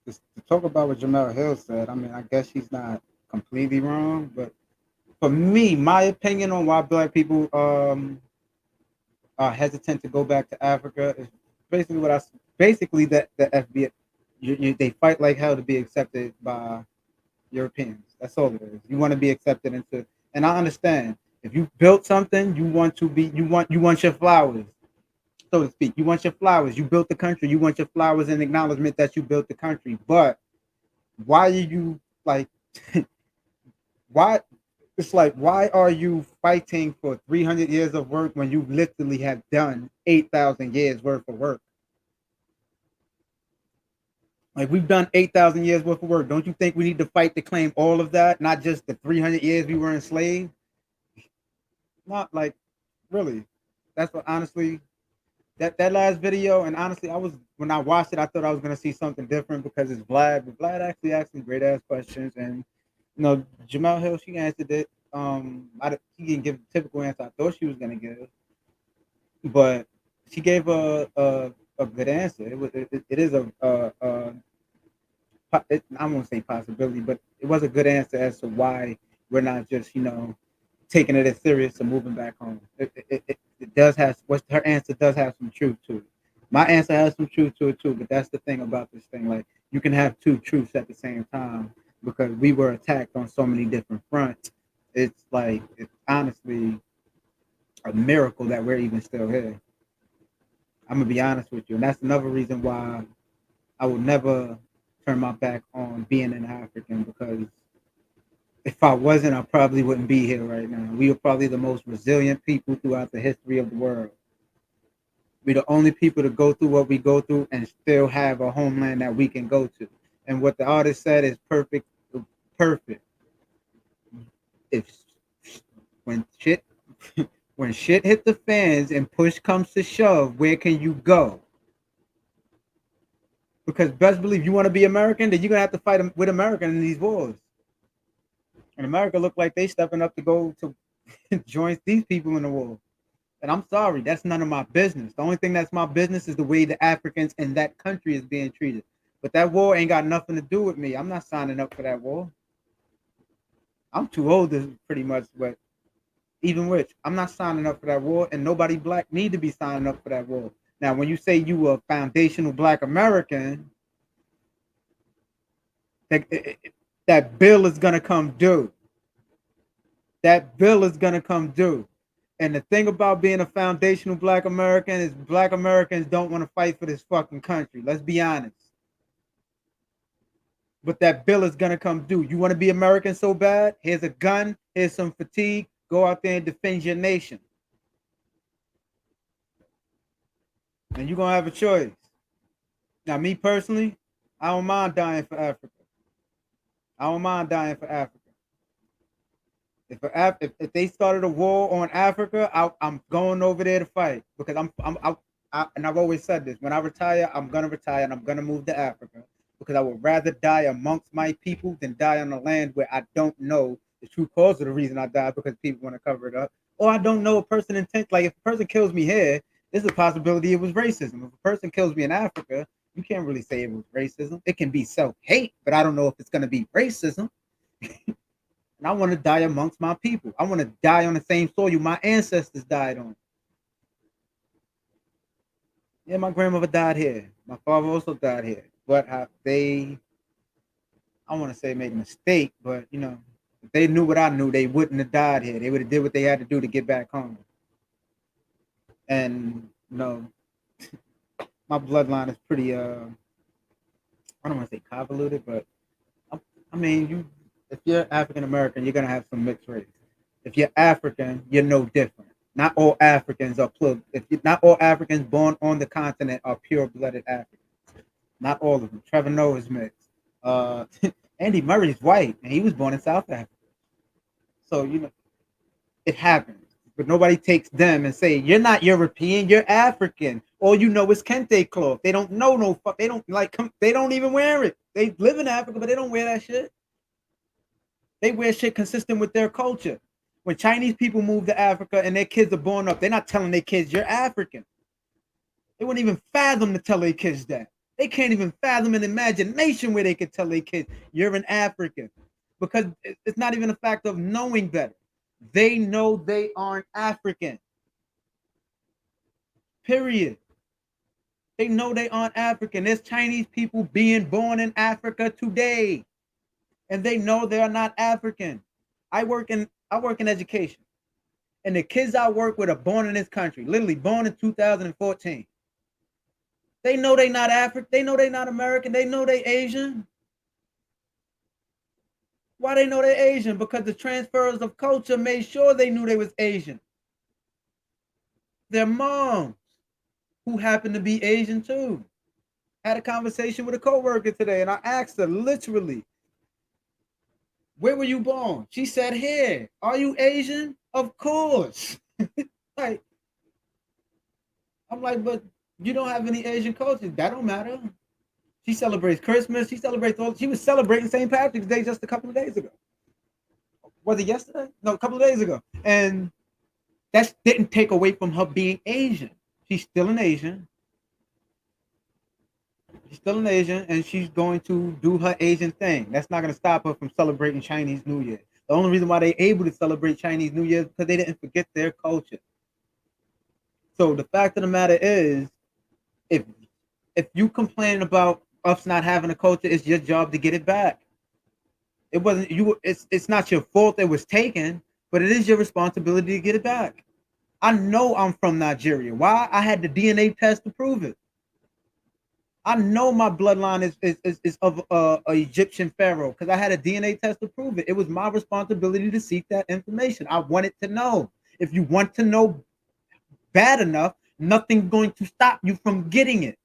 to talk about what Jamel Hill said, I mean, I guess she's not completely wrong, but for me, my opinion on why Black people are hesitant to go back to Africa is basically that the FBI they fight like hell to be accepted by Europeans. That's all it is. You want to be accepted into, and I understand if you built something, you want your flowers, so to speak. You want your flowers. You built the country. You want your flowers in acknowledgement that you built the country. But why are you like? Why? It's like, why are you fighting for 300 years of work when you literally have done 8,000 years worth of work? Like, we've done 8,000 years worth of work. Don't you think we need to fight to claim all of that, not just the 300 years we were enslaved? Not like, really. That's what, honestly, that last video, and honestly, when I watched it, I thought I was going to see something different because it's Vlad, but Vlad actually asked some great ass questions, and Jamel Hill, she answered it. She didn't give the typical answer I thought she was gonna give, but she gave a good answer. It is I won't say possibility, but it was a good answer as to why we're not just taking it as serious and moving back home. It does have her answer does have some truth to it. My answer has some truth to it too, but that's the thing about this thing. Like, you can have two truths at the same time. Because we were attacked on so many different fronts, it's honestly a miracle that we're even still here. I'm gonna be honest with you, and that's another reason why I would never turn my back on being an African. Because if I wasn't, I probably wouldn't be here right now. We are probably the most resilient people throughout the history of the world. We're the only people to go through what we go through and still have a homeland that we can go to. And what the artist said is perfect. If when shit hit the fans and push comes to shove, where can you go? Because best believe you want to be American, then you're gonna have to fight with America in these wars. And America look like they stepping up to go to join these people in the war. And I'm sorry, that's none of my business. The only thing that's my business is the way the Africans in that country is being treated. But that war ain't got nothing to do with me. I'm not signing up for that war. I'm too old to pretty much, but Even which I'm not signing up for that war, and nobody black need to be signing up for that war. Now, when you say you a foundational Black American, that bill is gonna come due. That bill is gonna come due. And the thing about being a foundational Black American is Black Americans don't want to fight for this fucking country. Let's be honest. But that bill is gonna come due. You want to be American so bad? Here's a gun. Here's some fatigue. Go out there and defend your nation. And you're gonna have a choice. Now, me personally, I don't mind dying for Africa. I don't mind dying for Africa. If they started a war on Africa, I'm going over there to fight because and I've always said this. When I retire, I'm gonna retire and I'm gonna move to Africa because I would rather die amongst my people than die on a land where I don't know the true cause of the reason I died because people want to cover it up, or I don't know a person intent. Like if a person kills me here, there's a possibility it was racism. If a person kills me in Africa, you can't really say it was racism. It can be self-hate, but I don't know if it's gonna be racism. And I want to die amongst my people. I want to die on the same soil my ancestors died on. Yeah, my grandmother died here. My father also died here. But I want to say made a mistake, but you know, if they knew what I knew, they wouldn't have died here. They would have did what they had to do to get back home. And you know, my bloodline is pretty I don't want to say convoluted, but I mean, if you're African American, you're gonna have some mixed race. If you're African, you're no different. Not all Africans are not all Africans born on the continent are pure-blooded Africans. Not all of them. Trevor Noah is mixed. Andy Murray's white, and he was born in South Africa. So you know, it happens. But nobody takes them and say, "You're not European, you're African." All you know is kente cloth. They don't know no fuck. They don't like. They don't even wear it. They live in Africa, but they don't wear that shit. They wear shit consistent with their culture. When Chinese people move to Africa and their kids are born up, they're not telling their kids you're African. They wouldn't even fathom to tell their kids that. They can't even fathom an imagination where they could tell their kids you're an African, because it's not even a fact of knowing better. They know they aren't African. Period. They know they aren't African. There's Chinese people being born in Africa today, and they know they are not African. I work in education, and the kids I work with are born in this country, literally born in 2014. They know they're not African. They know they're not American. They know they're Asian. Why they know they're Asian? Because the transfers of culture made sure they knew they was Asian. Their moms, who happened to be Asian too, had a conversation with a coworker today, and I asked her literally, "Where were you born?" She said, "Here." "Are you Asian?" "Of course." Like, I'm like, "But you don't have any Asian culture." "That don't matter." She celebrates Christmas. She celebrates all. She was celebrating St. Patrick's Day just a couple of days ago. Was it yesterday? No, a couple of days ago. And that didn't take away from her being Asian. She's still an Asian. She's still an Asian, and she's going to do her Asian thing. That's not going to stop her from celebrating Chinese New Year. The only reason why they're able to celebrate Chinese New Year is because they didn't forget their culture. So the fact of the matter is, if you complain about us not having a culture, it's your job to get it back. It wasn't you. It's not your fault it was taken, but it is your responsibility to get it back. I know I'm from Nigeria. Why? I had the DNA test to prove it. I know my bloodline is of a Egyptian pharaoh because I had a DNA test to prove it. It was my responsibility to seek that information. I wanted to know. If you want to know bad enough, nothing's going to stop you from getting it.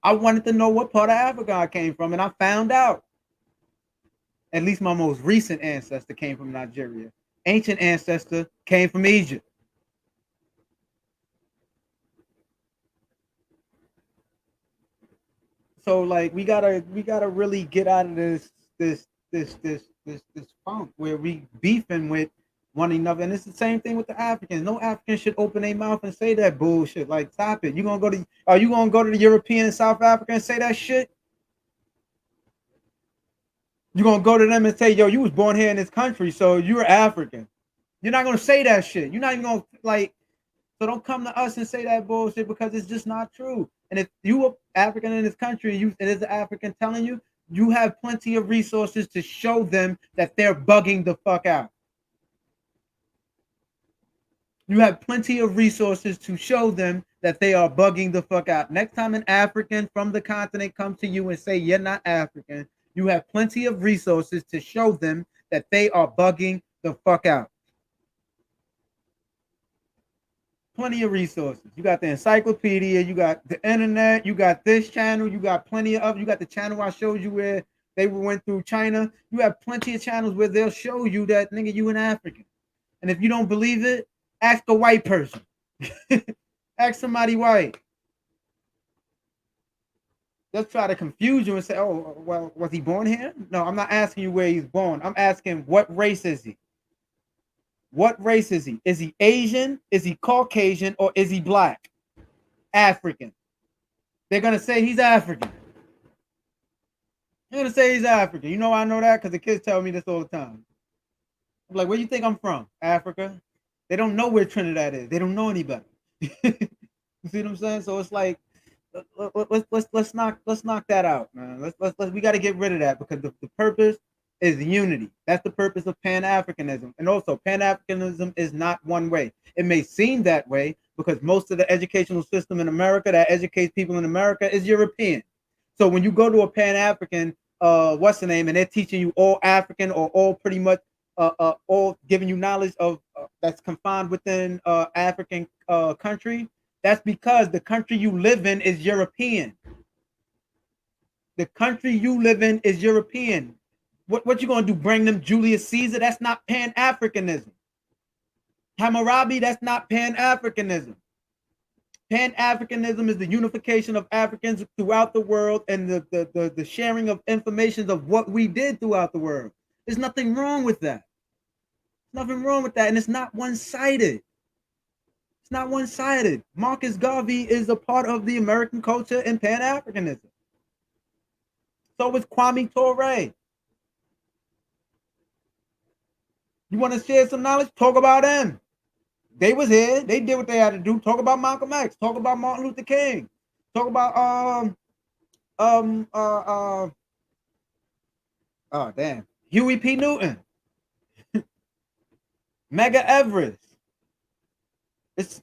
I wanted to know what part of Africa I came from, and I found out. At least my most recent ancestor came from Nigeria. Ancient ancestor came from Egypt. So like we gotta really get out of this funk where we beefing with one another. And it's the same thing with the Africans. No African should open their mouth and say that bullshit. Like, stop it. Are you gonna go to the European and South Africa and say that shit? You're gonna go to them and say, yo, you was born here in this country, so you're African. You're not gonna say that shit. You're not even gonna like, so don't come to us and say that bullshit because it's just not true. And if you are African in this country and it is an African telling you, you have plenty of resources to show them that they're bugging the fuck out. You have plenty of resources to show them that they are bugging the fuck out. Next time an African from the continent comes to you and say you're not African, you have plenty of resources to show them that they are bugging the fuck out. Plenty of resources. You got the encyclopedia, you got the internet, you got this channel, you got plenty of, you got the channel I showed you where they went through China. You have plenty of channels where they'll show you that nigga you an African. And if you don't believe it, ask a white person. Ask somebody white. They'll try to confuse you and say, oh, well, was he born here? No, I'm not asking you where he's born. I'm asking what race is he? What race is he? Is he Asian? Is he Caucasian? Or is he black? African. They're going to say he's African. They're going to say he's African. You know I know that because the kids tell me this all the time. I'm like, where do you think I'm from? Africa. They don't know where Trinidad is. They don't know anybody. You see what I'm saying? So it's like, let's knock that out, man. We got to get rid of that because the purpose is unity. That's the purpose of Pan-Africanism. And also, Pan-Africanism is not one way. It may seem that way because most of the educational system in America that educates people in America is European. So when you go to a Pan-African, what's the name, and they're teaching you all African or all pretty much all giving you knowledge of that's confined within African country, that's because the country you live in is European. The country you live in is European. What you gonna do? Bring them Julius Caesar? That's not Pan-Africanism. Hammurabi, that's not Pan-Africanism. Pan-Africanism is the unification of Africans throughout the world and the sharing of information of what we did throughout the world. There's nothing wrong with that. Nothing wrong with that, and it's not one-sided. It's not one-sided. Marcus Garvey is a part of the American culture and Pan-Africanism. So is Kwame Ture. You want to share some knowledge? Talk about them. They was here. They did what they had to do. Talk about Malcolm X. Talk about Martin Luther King. Talk about oh damn, Huey P. Newton. Mega Everest. It's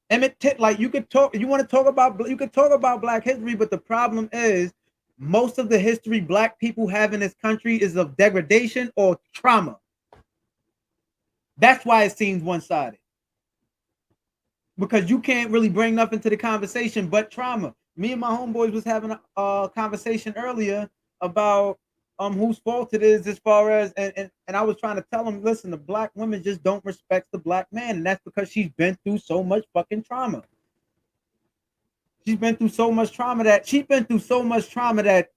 Emmett Till. Like you could talk. You want to talk about? You could talk about Black history, but the problem is most of the history Black people have in this country is of degradation or trauma. That's why it seems one-sided. Because you can't really bring nothing to the conversation but trauma. Me and my homeboys was having a conversation earlier about whose fault it is as far as and I was trying to tell them, listen, the Black women just don't respect the Black man, and that's because she's been through so much fucking trauma. She's been through so much trauma that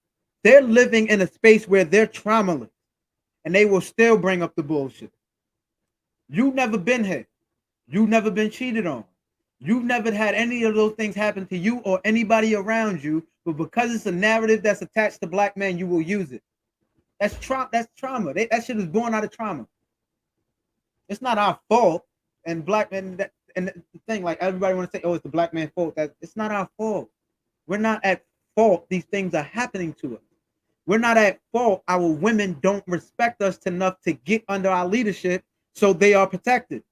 they're living in a space where they're traumaless, and they will still bring up the bullshit. You've never been hit. You've never been cheated on. You've never had any of those things happen to you or anybody around you, but because it's a narrative that's attached to Black men, you will use it. That's trauma. That shit is born out of trauma. It's not our fault. And Black men, and the thing, like everybody want to say, oh, it's the Black man's fault. It's not our fault. We're not at fault. These things are happening to us. We're not at fault. Our women don't respect us enough to get under our leadership, so they are protected.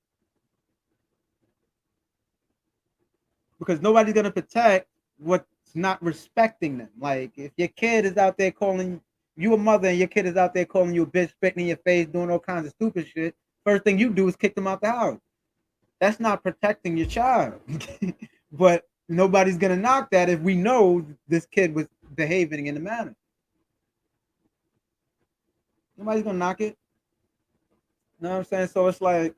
Because nobody's gonna protect what's not respecting them. Like if your kid is out there calling you a mother and your kid is out there calling you a bitch, spitting in your face, doing all kinds of stupid shit, first thing you do is kick them out the house. That's not protecting your child. But nobody's gonna knock that if we know this kid was behaving in a manner. Nobody's gonna knock it. You know what I'm saying? So it's like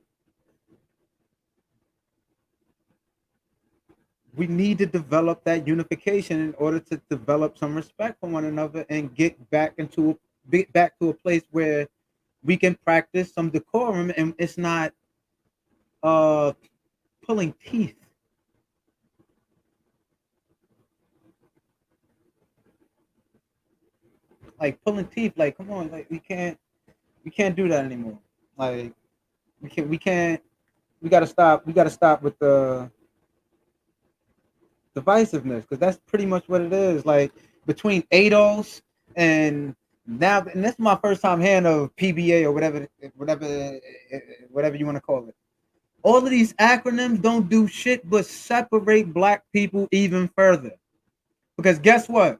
we need to develop that unification in order to develop some respect for one another and get back to a place where we can practice some decorum and it's not pulling teeth. like pulling teeth. Like, come on, like we can't do that anymore. Like we can't. We gotta stop. We gotta stop with the divisiveness, because that's pretty much what it is. Like between ADOS and now, and this is my first time hearing of PBA or whatever you want to call it. All of these acronyms don't do shit but separate black people even further. Because guess what?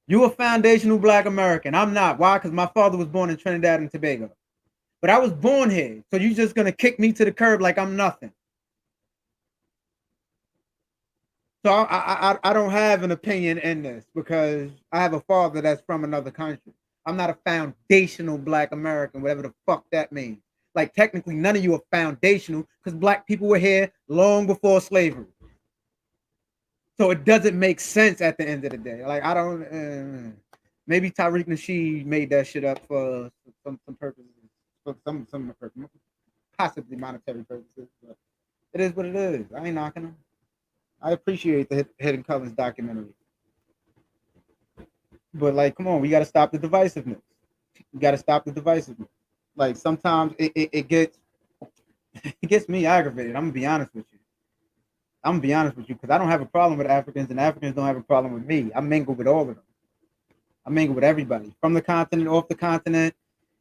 You a foundational black American. I'm not. Why? Because my father was born in Trinidad and Tobago. But I was born here. So you just gonna kick me to the curb like I'm nothing. So I don't have an opinion in this because I have a father that's from another country. I'm not a foundational black American, whatever the fuck that means. Like technically none of you are foundational because black people were here long before slavery. So it doesn't make sense at the end of the day. Like I don't maybe Tariq Nasheed made that shit up for some purposes, for some possibly monetary purposes, but it is what it is. I ain't knocking them. I appreciate the Hidden Colors documentary. But like, come on, we gotta stop the divisiveness. We gotta stop the divisiveness. Like sometimes it gets it gets me aggravated. I'm gonna be honest with you. I'm gonna be honest with you because I don't have a problem with Africans, and Africans don't have a problem with me. I mingle with all of them. I mingle with everybody from the continent, off the continent,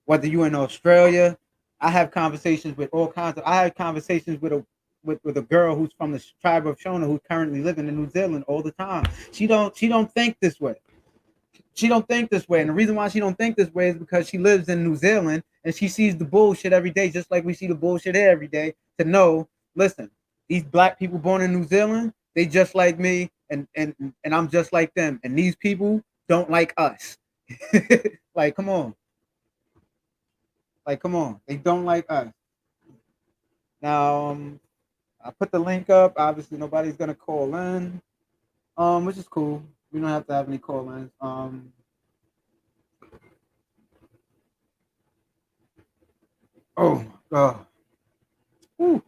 whether you're in Australia. I have conversations with all kinds of. I had conversations with a girl who's from the tribe of Shona who's currently living in New Zealand all the time. She don't think this way. She don't think this way, and the reason why she don't think this way is because she lives in New Zealand and she sees the bullshit every day, just like we see the bullshit here every day. To know, listen, these black people born in New Zealand, they just like me, and I'm just like them, and these people don't like us. Like, come on. Like, come on. They don't like us. Now, I put the link up. Obviously, nobody's gonna call in, which is cool. We don't have to have any call-ins. Oh my god. Whew.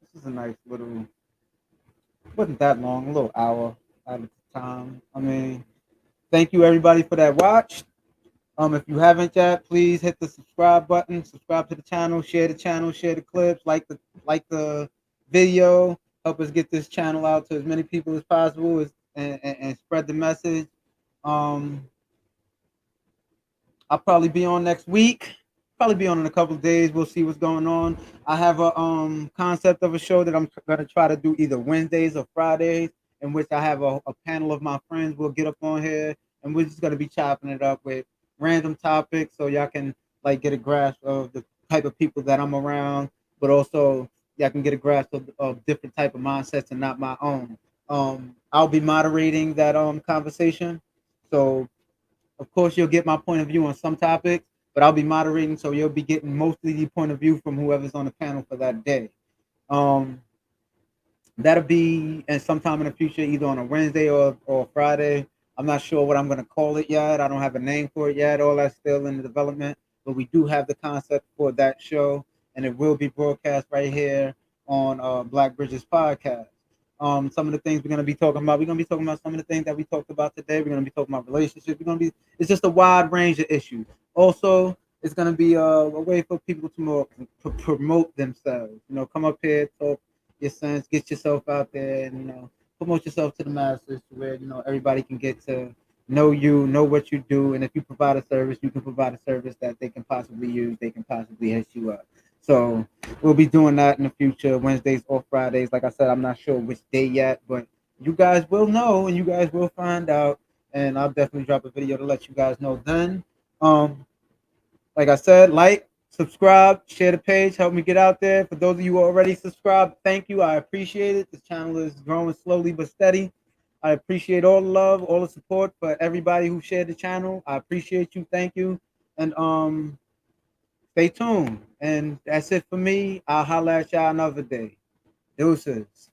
This is a nice little. Wasn't that long, a little hour out of time. I mean, thank you everybody for that watch. If you haven't yet, please hit the subscribe button, subscribe to the channel, share the clips, like the video, help us get this channel out to as many people as possible, and spread the message. I'll probably be on next week. Probably be on in a couple of days. We'll see what's going on. I have a concept of a show that I'm gonna try to do either Wednesdays or Fridays, in which I have a panel of my friends. We'll get up on here and we're just gonna be chopping it up with random topics so y'all can like get a grasp of the type of people that I'm around, but also y'all can get a grasp of different type of mindsets and not my own. I'll be moderating that conversation. So of course you'll get my point of view on some topics, but I'll be moderating, so you'll be getting mostly the point of view from whoever's on the panel for that day. That'll be and sometime in the future, either on a Wednesday or Friday. I'm not sure what I'm going to call it yet. I don't have a name for it yet. All that's still in the development, but we do have the concept for that show, and it will be broadcast right here on Black Bridges Podcast. Some of the things we're going to be talking about. We're going to be talking about some of the things that we talked about today. We're going to be talking about relationships. It's just a wide range of issues. Also, it's going to be a way for people to promote themselves. You know, come up here, talk your sense, get yourself out there, and, you know, promote yourself to the masses to where, you know, everybody can get to know you, know what you do. And if you provide a service, you can provide a service that they can possibly use. They can possibly hit you up. So we'll be doing that in the future, Wednesdays or Fridays. Like I said, I'm not sure which day yet, but you guys will know and you guys will find out. And I'll definitely drop a video to let you guys know then. Like I said, like, subscribe, share the page, help me get out there. For those of you who are already subscribed, thank you. I appreciate it. This channel is growing slowly but steady. I appreciate all the love, all the support for everybody who shared the channel. I appreciate you. Thank you. And stay tuned. And that's it for me. I'll holler at y'all another day. Deuces.